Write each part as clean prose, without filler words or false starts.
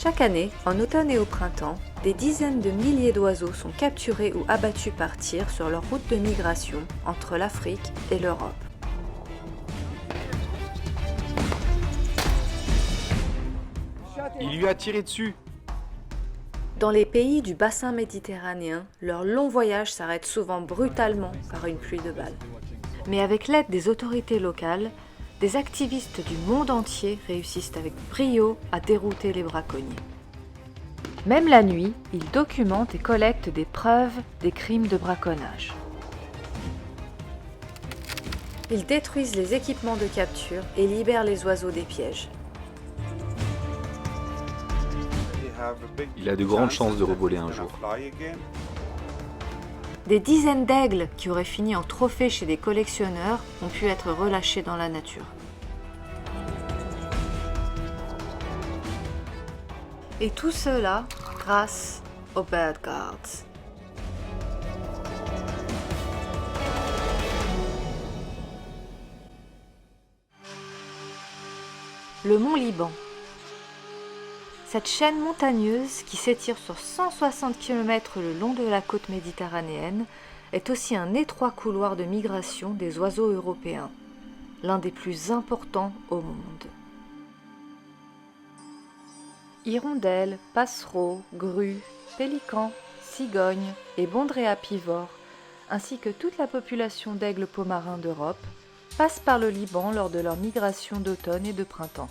Chaque année, en automne et au printemps, des dizaines de milliers d'oiseaux sont capturés ou abattus par tir sur leur route de migration entre l'Afrique et l'Europe. Il lui a tiré dessus. Dans les pays du bassin méditerranéen, leur long voyage s'arrête souvent brutalement par une pluie de balles. Mais avec l'aide des autorités locales, des activistes du monde entier réussissent avec brio à dérouter les braconniers. Même la nuit, ils documentent et collectent des preuves des crimes de braconnage. Ils détruisent les équipements de capture et libèrent les oiseaux des pièges. Il a de grandes chances de revoler un jour. Des dizaines d'aigles qui auraient fini en trophée chez des collectionneurs ont pu être relâchés dans la nature. Et tout cela grâce aux Bird Guards. Le mont Liban. Cette chaîne montagneuse, qui s'étire sur 160 km le long de la côte méditerranéenne, est aussi un étroit couloir de migration des oiseaux européens, l'un des plus importants au monde. Hirondelles, passereaux, grues, pélicans, cigognes et bondrées apivores, ainsi que toute la population d'aigles pomarins d'Europe, passent par le Liban lors de leur migration d'automne et de printemps.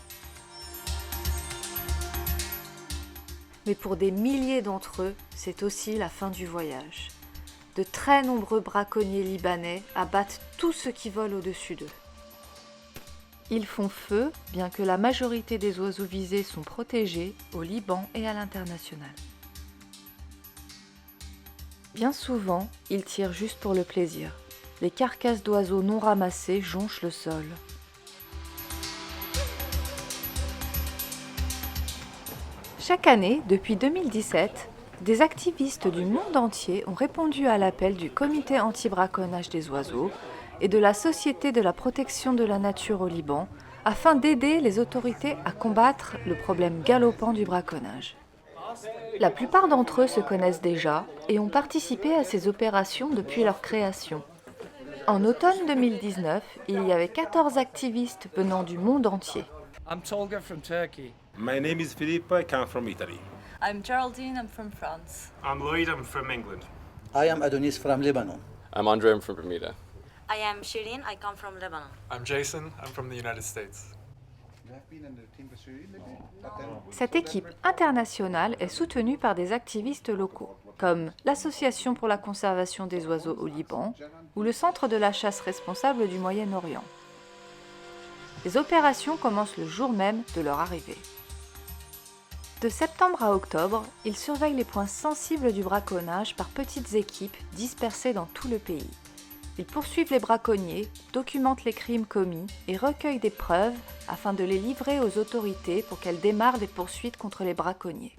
Mais pour des milliers d'entre eux, c'est aussi la fin du voyage. De très nombreux braconniers libanais abattent tout ce qui vole au-dessus d'eux. Ils font feu, bien que la majorité des oiseaux visés sont protégés au Liban et à l'international. Bien souvent, ils tirent juste pour le plaisir. Les carcasses d'oiseaux non ramassées jonchent le sol. Chaque année, depuis 2017, des activistes du monde entier ont répondu à l'appel du Comité anti-braconnage des oiseaux et de la Société de la protection de la nature au Liban afin d'aider les autorités à combattre le problème galopant du braconnage. La plupart d'entre eux se connaissent déjà et ont participé à ces opérations depuis leur création. En automne 2019, il y avait 14 activistes venant du monde entier. I'm Tolga from Turkey. My name is Filippo, I come from Italy. I'm Geraldine, I'm from France. I'm Lloyd, I'm from England. I am Adonis from Lebanon. I'm Andre, I'm from Bermuda. I am Shirin, I come from Lebanon. I'm Jason, I'm from the United States. Cette équipe internationale est soutenue par des activistes locaux, comme l'Association pour la conservation des oiseaux au Liban ou le Centre de la chasse responsable du Moyen-Orient. Les opérations commencent le jour même de leur arrivée. De septembre à octobre, ils surveillent les points sensibles du braconnage par petites équipes dispersées dans tout le pays. Ils poursuivent les braconniers, documentent les crimes commis et recueillent des preuves afin de les livrer aux autorités pour qu'elles démarrent des poursuites contre les braconniers.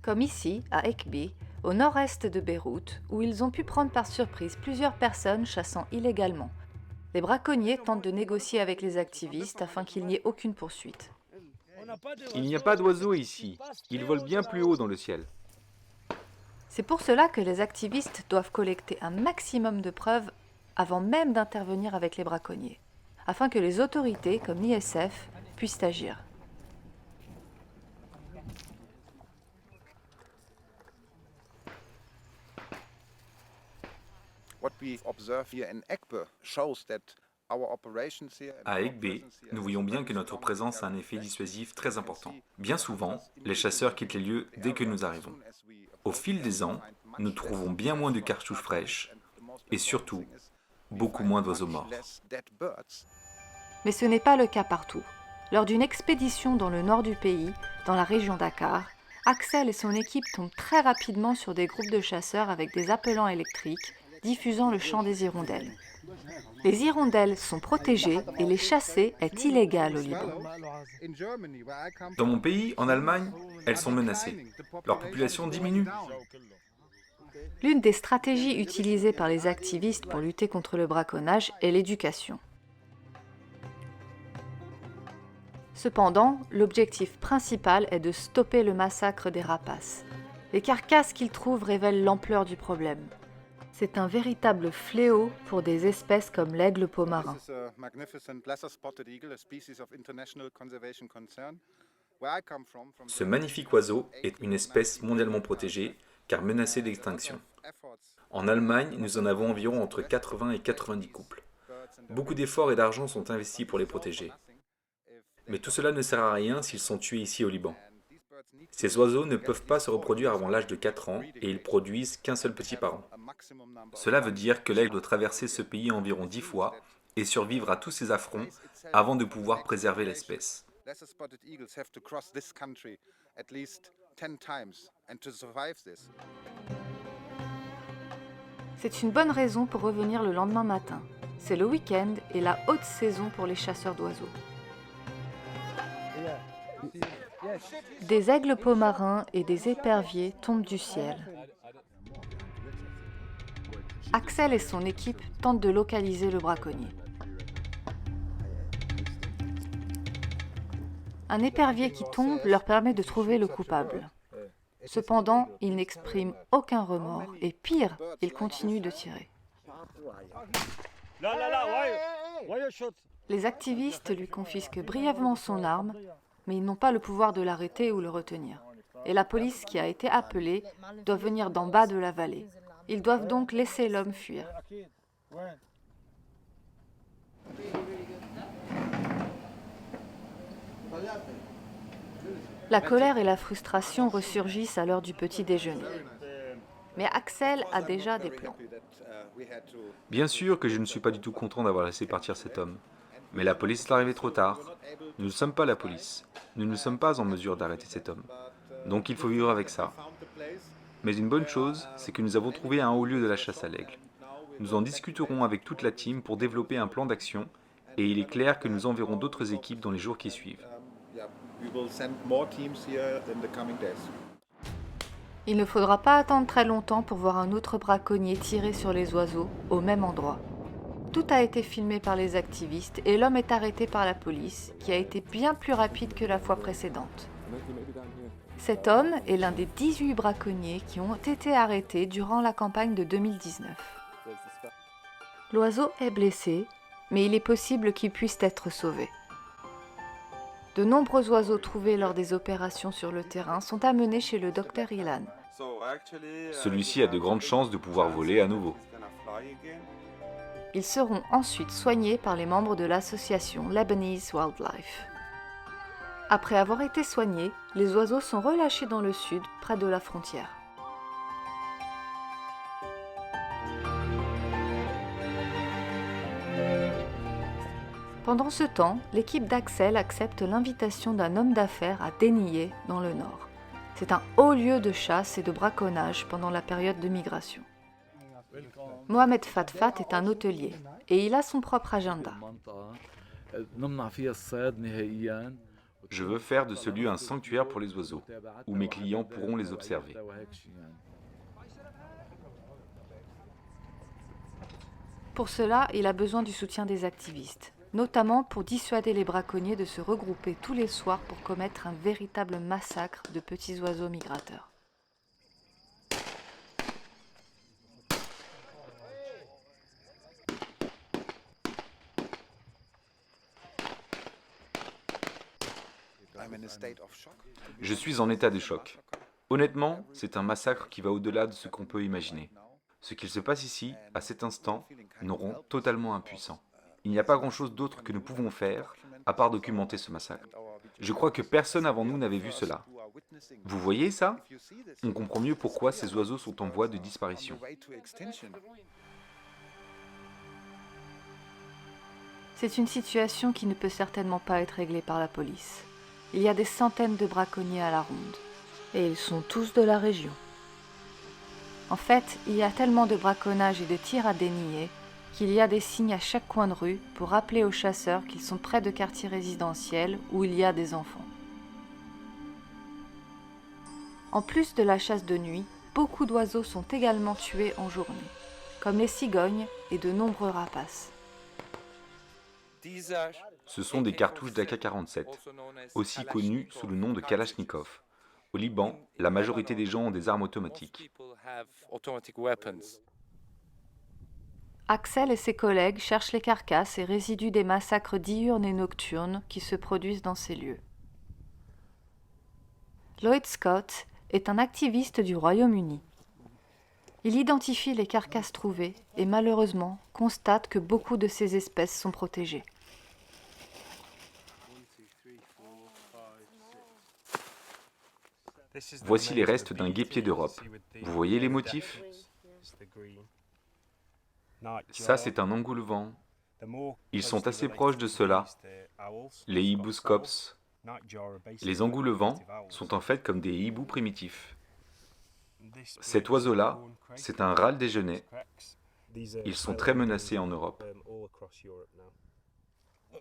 Comme ici, à Ekbi, au nord-est de Beyrouth, où ils ont pu prendre par surprise plusieurs personnes chassant illégalement. Les braconniers tentent de négocier avec les activistes afin qu'il n'y ait aucune poursuite. Il n'y a pas d'oiseaux ici. Ils volent bien plus haut dans le ciel. C'est pour cela que les activistes doivent collecter un maximum de preuves avant même d'intervenir avec les braconniers, afin que les autorités, comme l'ISF, puissent agir. À Ekbe, nous voyons bien que notre présence a un effet dissuasif très important. Bien souvent, les chasseurs quittent les lieux dès que nous arrivons. Au fil des ans, nous trouvons bien moins de cartouches fraîches et surtout, beaucoup moins d'oiseaux morts. Mais ce n'est pas le cas partout. Lors d'une expédition dans le nord du pays, dans la région Dakar, Axel et son équipe tombent très rapidement sur des groupes de chasseurs avec des appelants électriques, diffusant le chant des hirondelles. Les hirondelles sont protégées et les chasser est illégal au Liban. Dans mon pays, en Allemagne, elles sont menacées. Leur population diminue. L'une des stratégies utilisées par les activistes pour lutter contre le braconnage est l'éducation. Cependant, l'objectif principal est de stopper le massacre des rapaces. Les carcasses qu'ils trouvent révèlent l'ampleur du problème. C'est un véritable fléau pour des espèces comme l'aigle pomarin. Ce magnifique oiseau est une espèce mondialement protégée car menacée d'extinction. En Allemagne, nous en avons environ entre 80 et 90 couples. Beaucoup d'efforts et d'argent sont investis pour les protéger. Mais tout cela ne sert à rien s'ils sont tués ici au Liban. Ces oiseaux ne peuvent pas se reproduire avant l'âge de 4 ans et ils produisent qu'un seul petit par an. Cela veut dire que l'aigle doit traverser ce pays environ 10 fois et survivre à tous ces affronts avant de pouvoir préserver l'espèce. C'est une bonne raison pour revenir le lendemain matin. C'est le week-end et la haute saison pour les chasseurs d'oiseaux. Des aigles pomarins et des éperviers tombent du ciel. Axel et son équipe tentent de localiser le braconnier. Un épervier qui tombe leur permet de trouver le coupable. Cependant, il n'exprime aucun remords et pire, il continue de tirer. Les activistes lui confisquent brièvement son arme, mais ils n'ont pas le pouvoir de l'arrêter ou le retenir. Et la police qui a été appelée doit venir d'en bas de la vallée. Ils doivent donc laisser l'homme fuir. La colère et la frustration ressurgissent à l'heure du petit déjeuner. Mais Axel a déjà des plans. Bien sûr que je ne suis pas du tout content d'avoir laissé partir cet homme. Mais la police est arrivée trop tard. Nous ne sommes pas la police. Nous ne sommes pas en mesure d'arrêter cet homme. Donc il faut vivre avec ça. Mais une bonne chose, c'est que nous avons trouvé un haut lieu de la chasse à l'aigle. Nous en discuterons avec toute la team pour développer un plan d'action et il est clair que nous enverrons d'autres équipes dans les jours qui suivent. Il ne faudra pas attendre très longtemps pour voir un autre braconnier tirer sur les oiseaux au même endroit. Tout a été filmé par les activistes et l'homme est arrêté par la police, qui a été bien plus rapide que la fois précédente. Cet homme est l'un des 18 braconniers qui ont été arrêtés durant la campagne de 2019. L'oiseau est blessé, mais il est possible qu'il puisse être sauvé. De nombreux oiseaux trouvés lors des opérations sur le terrain sont amenés chez le docteur Ilan. Celui-ci a de grandes chances de pouvoir voler à nouveau. Ils seront ensuite soignés par les membres de l'association Lebanese Wildlife. Après avoir été soignés, les oiseaux sont relâchés dans le sud, près de la frontière. Pendant ce temps, l'équipe d'Axel accepte l'invitation d'un homme d'affaires à Deniyeh, dans le nord. C'est un haut lieu de chasse et de braconnage pendant la période de migration. Mohamed Fatfat est un hôtelier et il a son propre agenda. Je veux faire de ce lieu un sanctuaire pour les oiseaux, où mes clients pourront les observer. Pour cela, il a besoin du soutien des activistes, notamment pour dissuader les braconniers de se regrouper tous les soirs pour commettre un véritable massacre de petits oiseaux migrateurs. Je suis en état de choc. Honnêtement, c'est un massacre qui va au-delà de ce qu'on peut imaginer. Ce qu'il se passe ici, à cet instant, nous rend totalement impuissants. Il n'y a pas grand-chose d'autre que nous pouvons faire, à part documenter ce massacre. Je crois que personne avant nous n'avait vu cela. Vous voyez ça? On comprend mieux pourquoi ces oiseaux sont en voie de disparition. C'est une situation qui ne peut certainement pas être réglée par la police. Il y a des centaines de braconniers à la ronde, et ils sont tous de la région. En fait, il y a tellement de braconnage et de tirs à Deniyeh qu'il y a des signes à chaque coin de rue pour rappeler aux chasseurs qu'ils sont près de quartiers résidentiels où il y a des enfants. En plus de la chasse de nuit, beaucoup d'oiseaux sont également tués en journée, comme les cigognes et de nombreux rapaces. Ce sont des cartouches d'AK-47, aussi connues sous le nom de Kalachnikov. Au Liban, la majorité des gens ont des armes automatiques. Axel et ses collègues cherchent les carcasses et résidus des massacres diurnes et nocturnes qui se produisent dans ces lieux. Lloyd Scott est un activiste du Royaume-Uni. Il identifie les carcasses trouvées et malheureusement constate que beaucoup de ces espèces sont protégées. Voici les restes d'un guêpier d'Europe. Vous voyez les motifs? Ça, c'est un engoulevent. Ils sont assez proches de ceux-là, les hibou scops. Les engoulevents sont en fait comme des hiboux primitifs. Cet oiseau-là, c'est un râle déjeuner. Ils sont très menacés en Europe.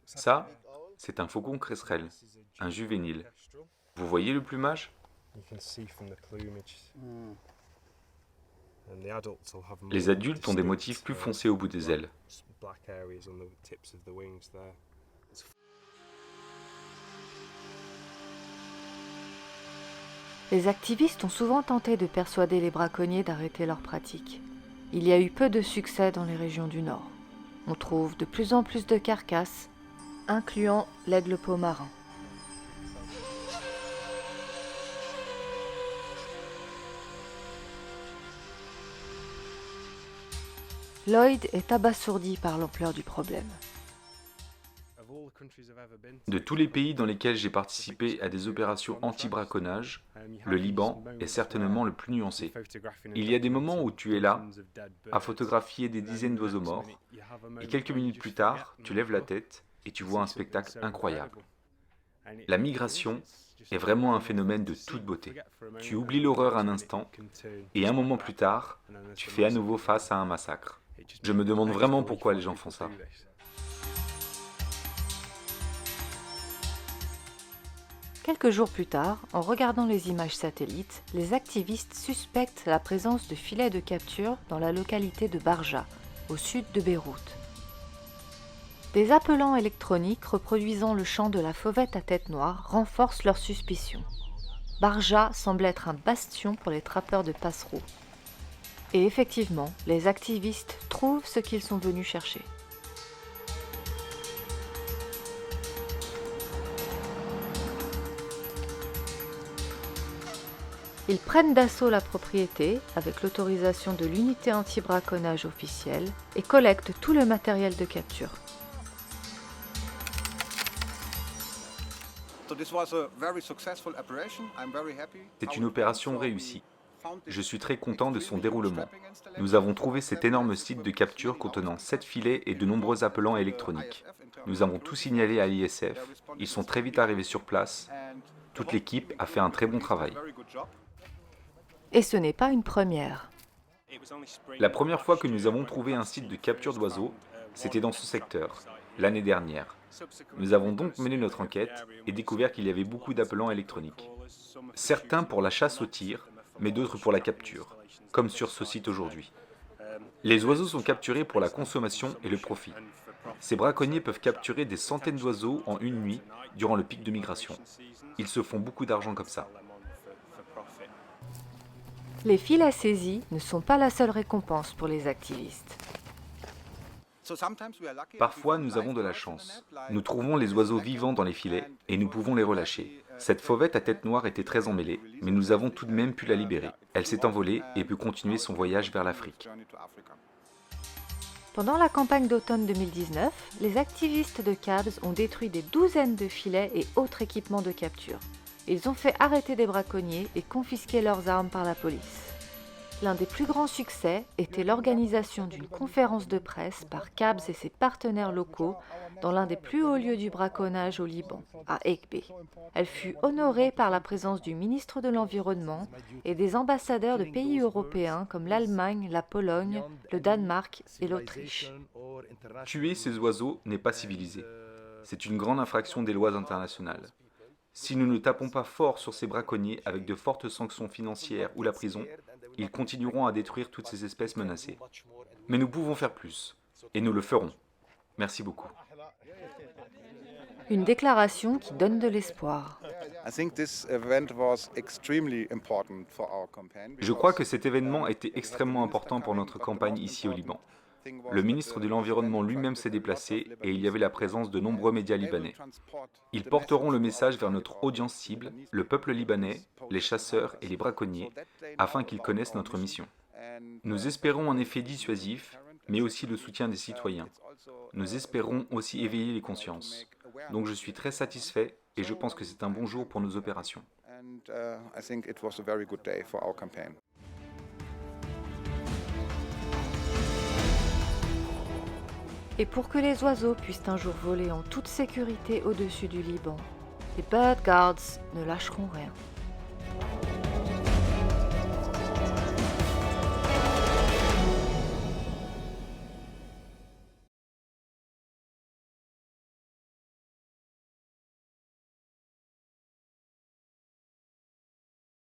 Ça, c'est un faucon cresserelle, un juvénile. Vous voyez le plumage? Les adultes ont des motifs plus foncés au bout des ailes. Les activistes ont souvent tenté de persuader les braconniers d'arrêter leurs pratiques. Il y a eu peu de succès dans les régions du Nord. On trouve de plus en plus de carcasses, incluant l'aigle peau marin. Lloyd est abasourdi par l'ampleur du problème. De tous les pays dans lesquels j'ai participé à des opérations anti-braconnage, le Liban est certainement le plus nuancé. Il y a des moments où tu es là, à photographier des dizaines d'oiseaux morts, et quelques minutes plus tard, tu lèves la tête et tu vois un spectacle incroyable. La migration est vraiment un phénomène de toute beauté. Tu oublies l'horreur un instant, et un moment plus tard, tu fais à nouveau face à un massacre. Je me demande vraiment pourquoi les gens font ça. Quelques jours plus tard, en regardant les images satellites, les activistes suspectent la présence de filets de capture dans la localité de Barja, au sud de Beyrouth. Des appelants électroniques reproduisant le chant de la fauvette à tête noire renforcent leurs suspicions. Barja semble être un bastion pour les trappeurs de passereaux. Et effectivement, les activistes trouvent ce qu'ils sont venus chercher. Ils prennent d'assaut la propriété avec l'autorisation de l'unité anti-braconnage officielle et collectent tout le matériel de capture. C'est une opération réussie. Je suis très content de son déroulement. Nous avons trouvé cet énorme site de capture contenant 7 filets et de nombreux appelants électroniques. Nous avons tout signalé à l'ISF. Ils sont très vite arrivés sur place. Toute l'équipe a fait un très bon travail. Et ce n'est pas une première. La première fois que nous avons trouvé un site de capture d'oiseaux, c'était dans ce secteur, l'année dernière. Nous avons donc mené notre enquête et découvert qu'il y avait beaucoup d'appelants électroniques. Certains pour la chasse au tir, mais d'autres pour la capture, comme sur ce site aujourd'hui. Les oiseaux sont capturés pour la consommation et le profit. Ces braconniers peuvent capturer des centaines d'oiseaux en une nuit durant le pic de migration. Ils se font beaucoup d'argent comme ça. Les filets saisis ne sont pas la seule récompense pour les activistes. Parfois, nous avons de la chance. Nous trouvons les oiseaux vivants dans les filets et nous pouvons les relâcher. Cette fauvette à tête noire était très emmêlée, mais nous avons tout de même pu la libérer. Elle s'est envolée et peut continuer son voyage vers l'Afrique. Pendant la campagne d'automne 2019, les activistes de CABS ont détruit des douzaines de filets et autres équipements de capture. Ils ont fait arrêter des braconniers et confisquer leurs armes par la police. L'un des plus grands succès était l'organisation d'une conférence de presse par CABS et ses partenaires locaux dans l'un des plus hauts lieux du braconnage au Liban, à Ekbe. Elle fut honorée par la présence du ministre de l'Environnement et des ambassadeurs de pays européens comme l'Allemagne, la Pologne, le Danemark et l'Autriche. Tuer ces oiseaux n'est pas civilisé. C'est une grande infraction des lois internationales. Si nous ne tapons pas fort sur ces braconniers avec de fortes sanctions financières ou la prison, ils continueront à détruire toutes ces espèces menacées. Mais nous pouvons faire plus, et nous le ferons. Merci beaucoup. Une déclaration qui donne de l'espoir. Je crois que cet événement a été extrêmement important pour notre campagne ici au Liban. Le ministre de l'Environnement lui-même s'est déplacé et il y avait la présence de nombreux médias libanais. Ils porteront le message vers notre audience cible, le peuple libanais, les chasseurs et les braconniers, afin qu'ils connaissent notre mission. Nous espérons un effet dissuasif, mais aussi le soutien des citoyens. Nous espérons aussi éveiller les consciences. Donc je suis très satisfait et je pense que c'est un bon jour pour nos opérations. Et pour que les oiseaux puissent un jour voler en toute sécurité au-dessus du Liban, les Bird Guards ne lâcheront rien.